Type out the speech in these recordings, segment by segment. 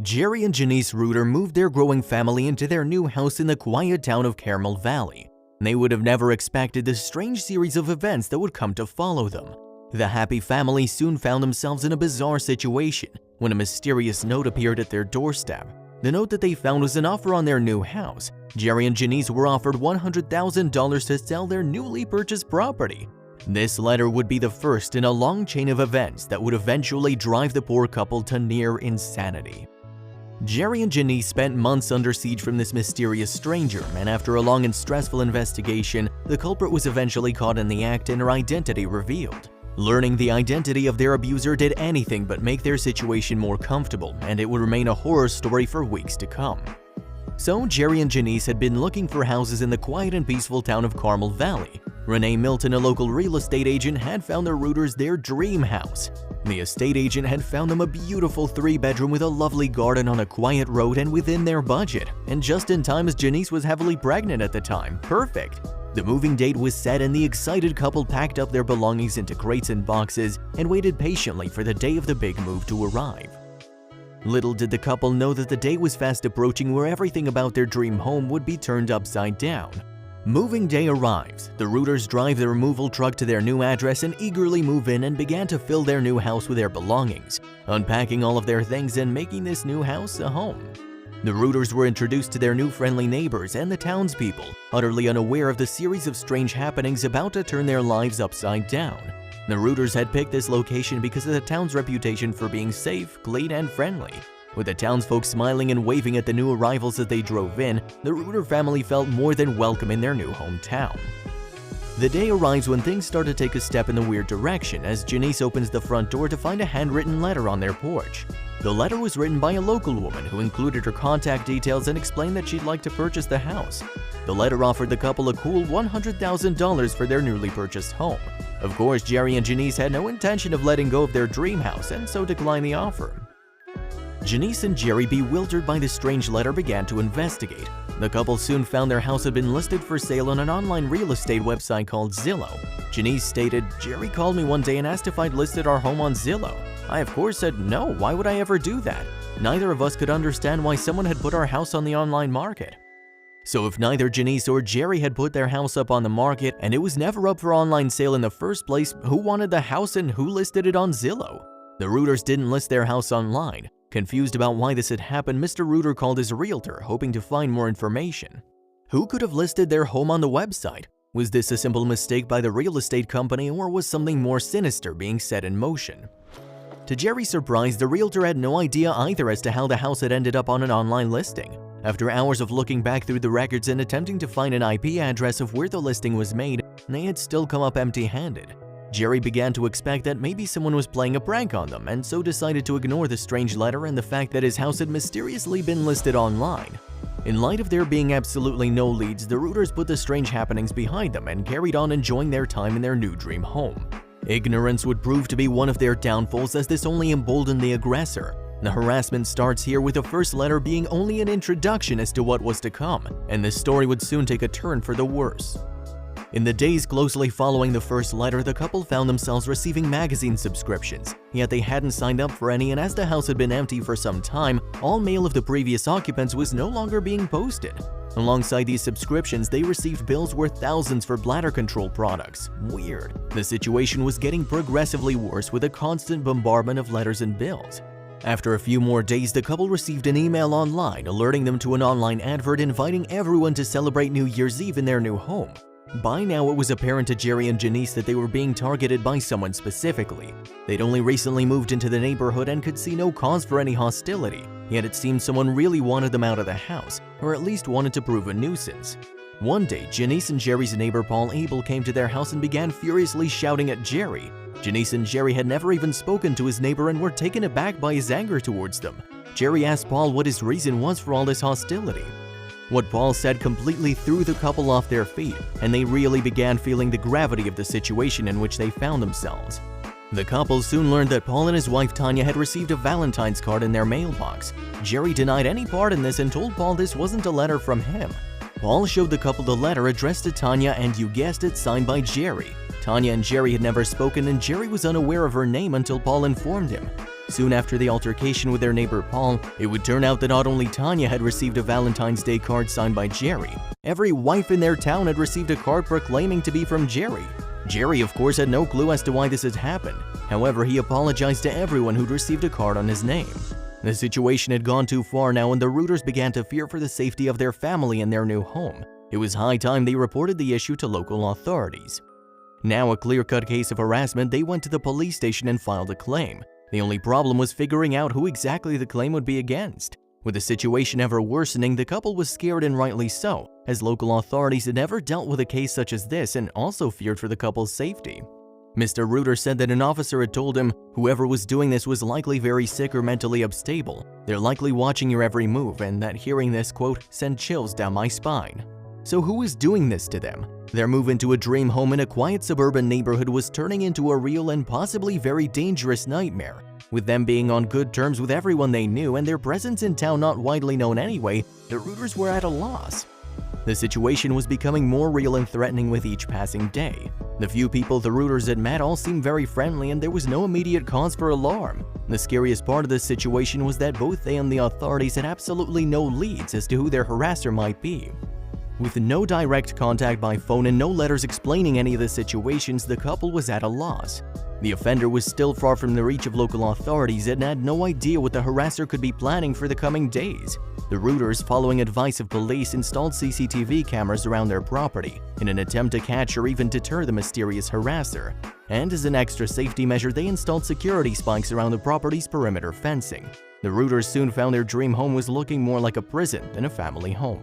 Jerry and Janice Reuter moved their growing family into their new house in the quiet town of Carmel Valley. They would have never expected the strange series of events that would come to follow them. The happy family soon found themselves in a bizarre situation when a mysterious note appeared at their doorstep. The note that they found was an offer on their new house. Jerry and Janice were offered $100,000 to sell their newly purchased property. This letter would be the first in a long chain of events that would eventually drive the poor couple to near insanity. Jerry and Janice spent months under siege from this mysterious stranger, and after a long and stressful investigation, the culprit was eventually caught in the act and her identity revealed. Learning the identity of their abuser did anything but make their situation more comfortable, and it would remain a horror story for weeks to come. So Jerry and Janice had been looking for houses in the quiet and peaceful town of Carmel Valley. Renee Milton, a local real estate agent, had found the Reuters their dream house. The estate agent had found them a beautiful 3-bedroom with a lovely garden on a quiet road and within their budget, and just in time as Janice was heavily pregnant at the time. Perfect! The moving date was set and the excited couple packed up their belongings into crates and boxes and waited patiently for the day of the big move to arrive. Little did the couple know that the day was fast approaching where everything about their dream home would be turned upside down. Moving day arrives. The Reuters drive the removal truck to their new address and eagerly move in and began to fill their new house with their belongings, unpacking all of their things and making this new house a home. The Reuters were introduced to their new friendly neighbors and the townspeople, utterly unaware of the series of strange happenings about to turn their lives upside down. The Reuters had picked this location because of the town's reputation for being safe, clean, and friendly. With the townsfolk smiling and waving at the new arrivals as they drove in, the Reuter family felt more than welcome in their new hometown. The day arrives when things start to take a step in the weird direction as Janice opens the front door to find a handwritten letter on their porch. The letter was written by a local woman who included her contact details and explained that she'd like to purchase the house. The letter offered the couple a cool $100,000 for their newly purchased home. Of course, Jerry and Janice had no intention of letting go of their dream house and so declined the offer. Janice and Jerry, bewildered by the strange letter, began to investigate. The couple soon found their house had been listed for sale on an online real estate website called Zillow. Janice stated, "Jerry called me one day and asked if I'd listed our home on Zillow. I of course said no, why would I ever do that? Neither of us could understand why someone had put our house on the online market." So if neither Janice or Jerry had put their house up on the market and it was never up for online sale in the first place, who wanted the house and who listed it on Zillow? The Reuters didn't list their house online. Confused about why this had happened, Mr. Reuter called his realtor, hoping to find more information. Who could have listed their home on the website? Was this a simple mistake by the real estate company, or was something more sinister being set in motion? To Jerry's surprise, the realtor had no idea either as to how the house had ended up on an online listing. After hours of looking back through the records and attempting to find an IP address of where the listing was made, they had still come up empty-handed. Jerry began to expect that maybe someone was playing a prank on them, and so decided to ignore the strange letter and the fact that his house had mysteriously been listed online. In light of there being absolutely no leads, the Reuters put the strange happenings behind them and carried on enjoying their time in their new dream home. Ignorance would prove to be one of their downfalls, as this only emboldened the aggressor. The harassment starts here, with the first letter being only an introduction as to what was to come, and the story would soon take a turn for the worse. In the days closely following the first letter, the couple found themselves receiving magazine subscriptions, yet they hadn't signed up for any, and as the house had been empty for some time, all mail of the previous occupants was no longer being posted. Alongside these subscriptions, they received bills worth thousands for bladder control products. Weird. The situation was getting progressively worse with a constant bombardment of letters and bills. After a few more days, the couple received an email online alerting them to an online advert inviting everyone to celebrate New Year's Eve in their new home. By now, it was apparent to Jerry and Janice that they were being targeted by someone specifically. They'd only recently moved into the neighborhood and could see no cause for any hostility, yet it seemed someone really wanted them out of the house, or at least wanted to prove a nuisance. One day, Janice and Jerry's neighbor Paul Abel came to their house and began furiously shouting at Jerry. Janice and Jerry had never even spoken to his neighbor and were taken aback by his anger towards them. Jerry asked Paul what his reason was for all this hostility. What Paul said completely threw the couple off their feet, and they really began feeling the gravity of the situation in which they found themselves. The couple soon learned that Paul and his wife Tanya had received a Valentine's card in their mailbox. Jerry denied any part in this and told Paul this wasn't a letter from him. Paul showed the couple the letter addressed to Tanya, and you guessed it, signed by Jerry. Tanya and Jerry had never spoken, and Jerry was unaware of her name until Paul informed him. Soon after the altercation with their neighbor Paul, it would turn out that not only Tanya had received a Valentine's Day card signed by Jerry, every wife in their town had received a card proclaiming to be from Jerry. Jerry, of course, had no clue as to why this had happened. However, he apologized to everyone who'd received a card on his name. The situation had gone too far now, and the Rooters began to fear for the safety of their family and their new home. It was high time they reported the issue to local authorities. Now a clear-cut case of harassment, they went to the police station and filed a claim. The only problem was figuring out who exactly the claim would be against. With the situation ever worsening, the couple was scared, and rightly so, as local authorities had never dealt with a case such as this and also feared for the couple's safety. Mr. Rooter said that an officer had told him whoever was doing this was likely very sick or mentally unstable. They're likely watching your every move, and that hearing this, quote, sent chills down my spine. So who is doing this to them? Their move into a dream home in a quiet suburban neighborhood was turning into a real and possibly very dangerous nightmare. With them being on good terms with everyone they knew and their presence in town not widely known anyway, the Rooters were at a loss. The situation was becoming more real and threatening with each passing day. The few people the Rooters had met all seemed very friendly, and there was no immediate cause for alarm. The scariest part of this situation was that both they and the authorities had absolutely no leads as to who their harasser might be. With no direct contact by phone and no letters explaining any of the situations, the couple was at a loss. The offender was still far from the reach of local authorities and had no idea what the harasser could be planning for the coming days. The Rooters, following advice of police, installed CCTV cameras around their property in an attempt to catch or even deter the mysterious harasser. And as an extra safety measure, they installed security spikes around the property's perimeter fencing. The Rooters soon found their dream home was looking more like a prison than a family home.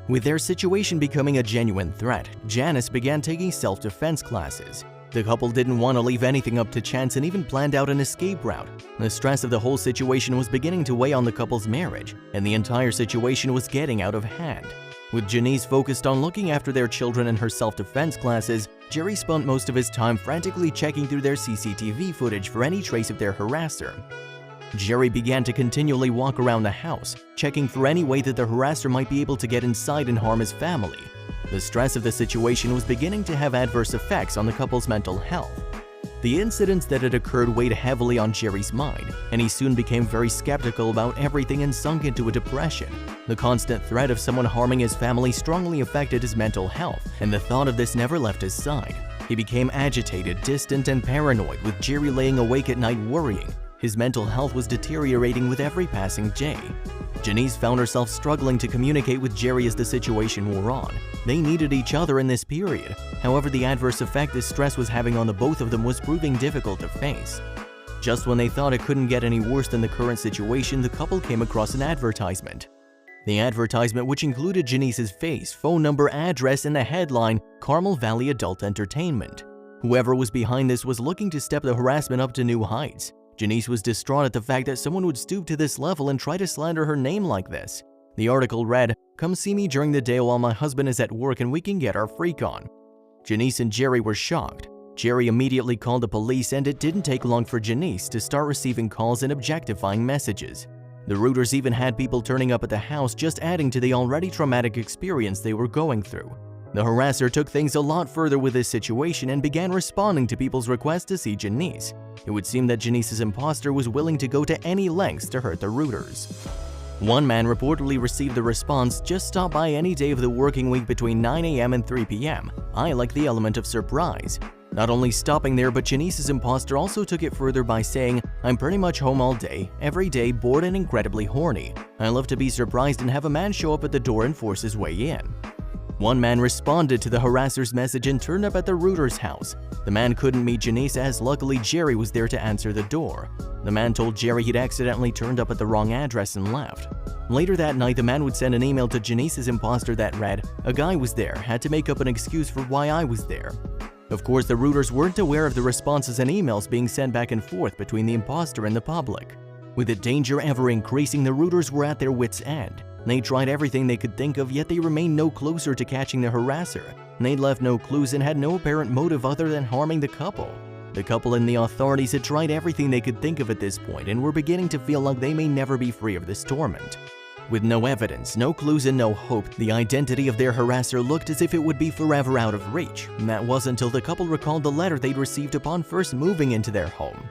With their situation becoming a genuine threat, Janice began taking self-defense classes. The couple didn't want to leave anything up to chance and even planned out an escape route. The stress of the whole situation was beginning to weigh on the couple's marriage, and the entire situation was getting out of hand. With Janice focused on looking after their children and her self-defense classes, Jerry spent most of his time frantically checking through their CCTV footage for any trace of their harasser. Jerry began to continually walk around the house, checking for any way that the harasser might be able to get inside and harm his family. The stress of the situation was beginning to have adverse effects on the couple's mental health. The incidents that had occurred weighed heavily on Jerry's mind, and he soon became very skeptical about everything and sunk into a depression. The constant threat of someone harming his family strongly affected his mental health, and the thought of this never left his side. He became agitated, distant, and paranoid, with Jerry laying awake at night worrying. His mental health was deteriorating with every passing day. Janice found herself struggling to communicate with Jerry as the situation wore on. They needed each other in this period. However, the adverse effect this stress was having on the both of them was proving difficult to face. Just when they thought it couldn't get any worse than the current situation, the couple came across an advertisement. The advertisement, which included Janice's face, phone number, address, and the headline, Carmel Valley Adult Entertainment. Whoever was behind this was looking to step the harassment up to new heights. Janice was distraught at the fact that someone would stoop to this level and try to slander her name like this. The article read, "Come see me during the day while my husband is at work and we can get our freak on." Janice and Jerry were shocked. Jerry immediately called the police, and it didn't take long for Janice to start receiving calls and objectifying messages. The Rooters even had people turning up at the house, just adding to the already traumatic experience they were going through. The harasser took things a lot further with this situation and began responding to people's requests to see Janice. It would seem that Janice's imposter was willing to go to any lengths to hurt the Rooters. One man reportedly received the response, "Just stop by any day of the working week between 9 a.m. and 3 p.m. I like the element of surprise." Not only stopping there, but Janice's imposter also took it further by saying, "I'm pretty much home all day, every day, bored and incredibly horny. I love to be surprised and have a man show up at the door and force his way in." One man responded to the harasser's message and turned up at the Rooters' house. The man couldn't meet Janice, as luckily Jerry was there to answer the door. The man told Jerry he'd accidentally turned up at the wrong address and left. Later that night, the man would send an email to Janice's imposter that read, "A guy was there, had to make up an excuse for why I was there." Of course, the Rooters weren't aware of the responses and emails being sent back and forth between the imposter and the public. With the danger ever increasing, the Rooters were at their wits' end. They tried everything they could think of, yet they remained no closer to catching the harasser. They'd left no clues and had no apparent motive other than harming the couple. The couple and the authorities had tried everything they could think of at this point and were beginning to feel like they may never be free of this torment. With no evidence, no clues, and no hope, the identity of their harasser looked as if it would be forever out of reach. And that was until the couple recalled the letter they'd received upon first moving into their home.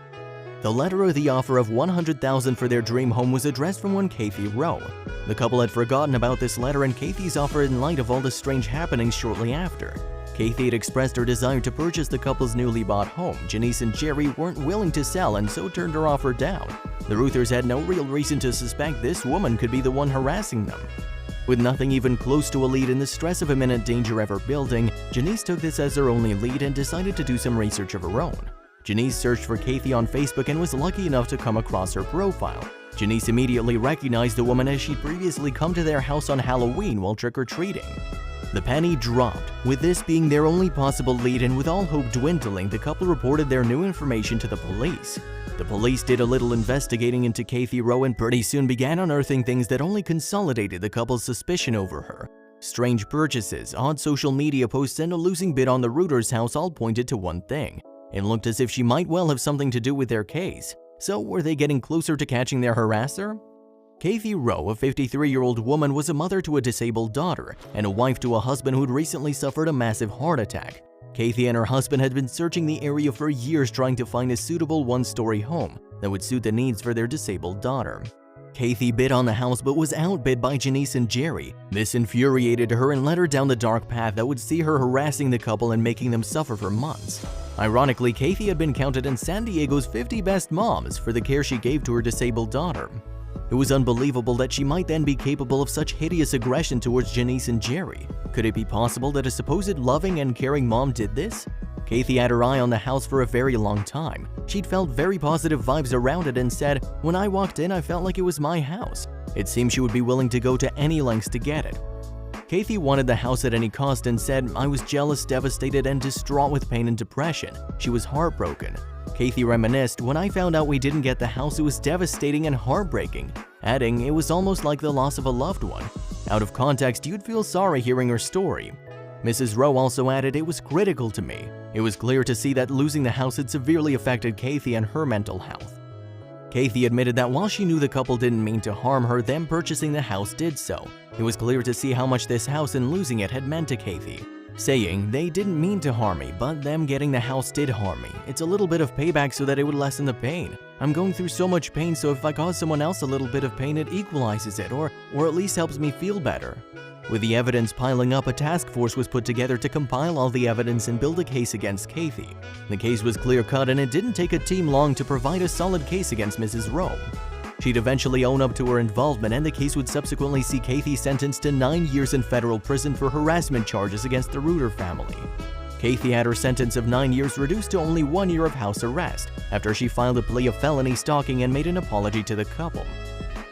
The letter or the offer of $100,000 for their dream home was addressed from one Kathy Rowe. The couple had forgotten about this letter and Kathy's offer in light of all the strange happenings shortly after. Kathy had expressed her desire to purchase the couple's newly bought home. Janice and Jerry weren't willing to sell and so turned her offer down. The Ruthers had no real reason to suspect this woman could be the one harassing them. With nothing even close to a lead and the stress of imminent danger ever building, Janice took this as her only lead and decided to do some research of her own. Janice searched for Kathy on Facebook and was lucky enough to come across her profile. Janice immediately recognized the woman as she'd previously come to their house on Halloween while trick-or-treating. The penny dropped. With this being their only possible lead and with all hope dwindling, the couple reported their new information to the police. The police did a little investigating into Kathy Rowe and pretty soon began unearthing things that only consolidated the couple's suspicion over her. Strange purchases, odd social media posts, and a losing bid on the Reuters house all pointed to one thing. It looked as if she might well have something to do with their case. So were they getting closer to catching their harasser? Kathy Rowe, a 53-year-old woman, was a mother to a disabled daughter and a wife to a husband who'd recently suffered a massive heart attack. Kathy and her husband had been searching the area for years trying to find a suitable one-story home that would suit the needs for their disabled daughter. Kathy bid on the house but was outbid by Janice and Jerry. This infuriated her and led her down the dark path that would see her harassing the couple and making them suffer for months. Ironically, Kathy had been counted in San Diego's 50 Best Moms for the care she gave to her disabled daughter. It was unbelievable that she might then be capable of such hideous aggression towards Janice and Jerry. Could it be possible that a supposed loving and caring mom did this? Kathy had her eye on the house for a very long time. She'd felt very positive vibes around it and said, "When I walked in, I felt like it was my house." It seemed she would be willing to go to any lengths to get it. Kathy wanted the house at any cost and said, "I was jealous, devastated, and distraught with pain and depression." She was heartbroken. Kathy reminisced, "When I found out we didn't get the house, it was devastating and heartbreaking," adding, "It was almost like the loss of a loved one." Out of context, you'd feel sorry hearing her story. Mrs. Rowe also added, "It was critical to me. It was clear to see that losing the house had severely affected Kathy and her mental health." Kathy admitted that while she knew the couple didn't mean to harm her, them purchasing the house did so. It was clear to see how much this house and losing it had meant to Kathy, saying, "They didn't mean to harm me, but them getting the house did harm me. It's a little bit of payback so that it would lessen the pain. I'm going through so much pain, so if I cause someone else a little bit of pain, it equalizes it, or at least helps me feel better." With the evidence piling up, a task force was put together to compile all the evidence and build a case against Kathy. The case was clear-cut, and it didn't take a team long to provide a solid case against Mrs. Rowe. She'd eventually own up to her involvement, and the case would subsequently see Kathy sentenced to 9 years in federal prison for harassment charges against the Reuter family. Kathy had her sentence of 9 years reduced to only 1 year of house arrest after she filed a plea of felony stalking and made an apology to the couple.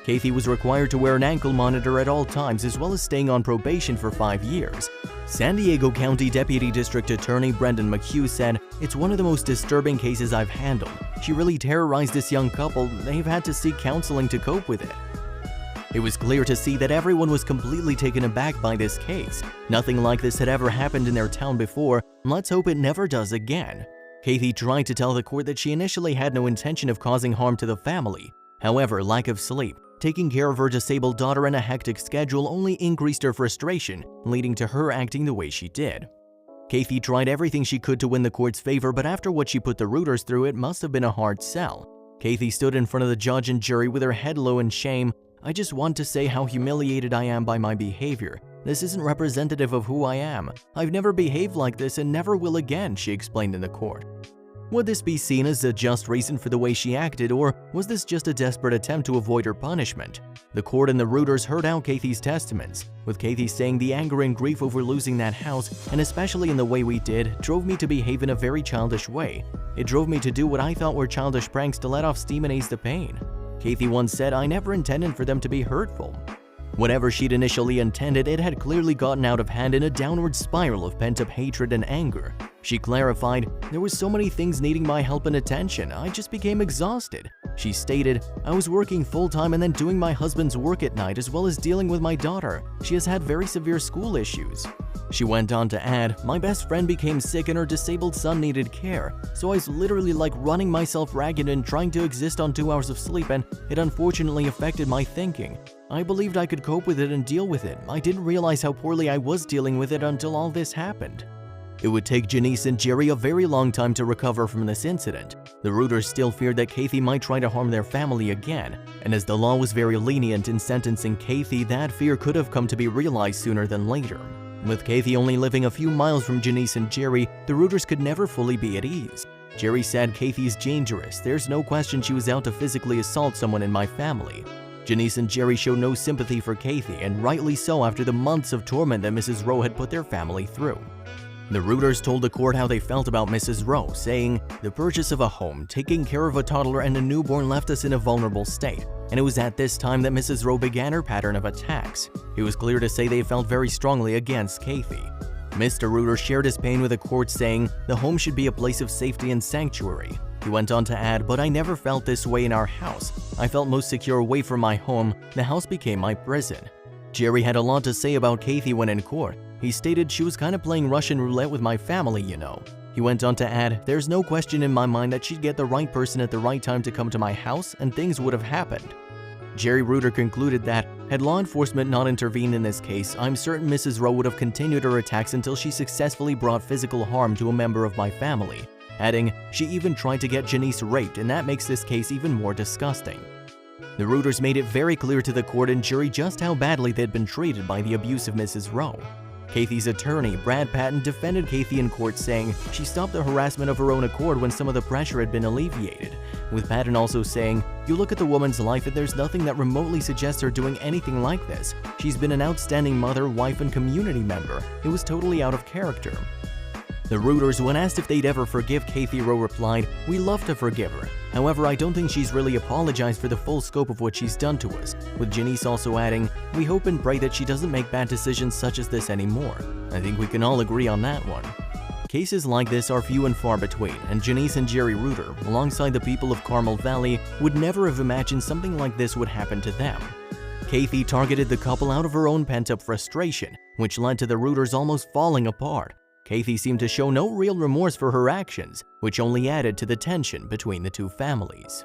Kathy was required to wear an ankle monitor at all times as well as staying on probation for 5 years. San Diego County Deputy District Attorney Brendan McHugh said, "It's one of the most disturbing cases I've handled. She really terrorized this young couple. They've had to seek counseling to cope with it." It was clear to see that everyone was completely taken aback by this case. Nothing like this had ever happened in their town before, and let's hope it never does again. Kathy tried to tell the court that she initially had no intention of causing harm to the family. However, lack of sleep, taking care of her disabled daughter, and a hectic schedule only increased her frustration, leading to her acting the way she did. Kathy tried everything she could to win the court's favor, but after what she put the Reuters through, it must have been a hard sell. Kathy stood in front of the judge and jury with her head low in shame. "I just want to say how humiliated I am by my behavior. This isn't representative of who I am. I've never behaved like this and never will again," she explained in the court. Would this be seen as a just reason for the way she acted, or was this just a desperate attempt to avoid her punishment? The court and the Reuters heard out Kathy's testaments, with Kathy saying, "The anger and grief over losing that house, and especially in the way we did, drove me to behave in a very childish way. It drove me to do what I thought were childish pranks to let off steam and ease the pain." Kathy once said, "I never intended for them to be hurtful." Whatever she'd initially intended, it had clearly gotten out of hand in a downward spiral of pent-up hatred and anger. She clarified, "There were so many things needing my help and attention, I just became exhausted." She stated, "I was working full-time and then doing my husband's work at night as well as dealing with my daughter. She has had very severe school issues." She went on to add, "My best friend became sick and her disabled son needed care, so I was literally like running myself ragged and trying to exist on 2 hours of sleep, and it unfortunately affected my thinking. I believed I could cope with it and deal with it. I didn't realize how poorly I was dealing with it until all this happened." It would take Janice and Jerry a very long time to recover from this incident. The Rooters still feared that Kathy might try to harm their family again, and as the law was very lenient in sentencing Kathy, that fear could have come to be realized sooner than later. With Kathy only living a few miles from Janice and Jerry, the Rooters could never fully be at ease. Jerry said, "Kathy's dangerous. There's no question she was out to physically assault someone in my family." Janice and Jerry showed no sympathy for Kathy, and rightly so after the months of torment that Mrs. Rowe had put their family through. The Rooters told the court how they felt about Mrs. Rowe, saying, "The purchase of a home, taking care of a toddler and a newborn left us in a vulnerable state, and it was at this time that Mrs. Rowe began her pattern of attacks." It was clear to say they felt very strongly against Kathy. Mr. Rooter shared his pain with the court, saying, "The home should be a place of safety and sanctuary." He went on to add, "But I never felt this way in our house. I felt most secure away from my home. The house became my prison." Jerry had a lot to say about Kathy when in court. He stated, "She was kind of playing Russian roulette with my family, you know." He went on to add, "There's no question in my mind that she'd get the right person at the right time to come to my house and things would have happened." Jerry Rooter concluded that, had law enforcement not intervened in this case, I'm certain Mrs. Rowe would have continued her attacks until she successfully brought physical harm to a member of my family, adding, "She even tried to get Janice raped, and that makes this case even more disgusting." The Rooters made it very clear to the court and jury just how badly they'd been treated by the abusive Mrs. Rowe. Kathy's attorney, Brad Patton, defended Kathy in court, saying she stopped the harassment of her own accord when some of the pressure had been alleviated, with Patton also saying, "You look at the woman's life and there's nothing that remotely suggests her doing anything like this. She's been an outstanding mother, wife, and community member. It was totally out of character." The Rooters, when asked if they'd ever forgive Kathy Rowe, replied, "We love to forgive her. However, I don't think she's really apologized for the full scope of what she's done to us," with Janice also adding, "We hope and pray that she doesn't make bad decisions such as this anymore." I think we can all agree on that one. Cases like this are few and far between, and Janice and Jerry Rooter, alongside the people of Carmel Valley, would never have imagined something like this would happen to them. Kathy targeted the couple out of her own pent-up frustration, which led to the Rooters almost falling apart. Kathy seemed to show no real remorse for her actions, which only added to the tension between the two families.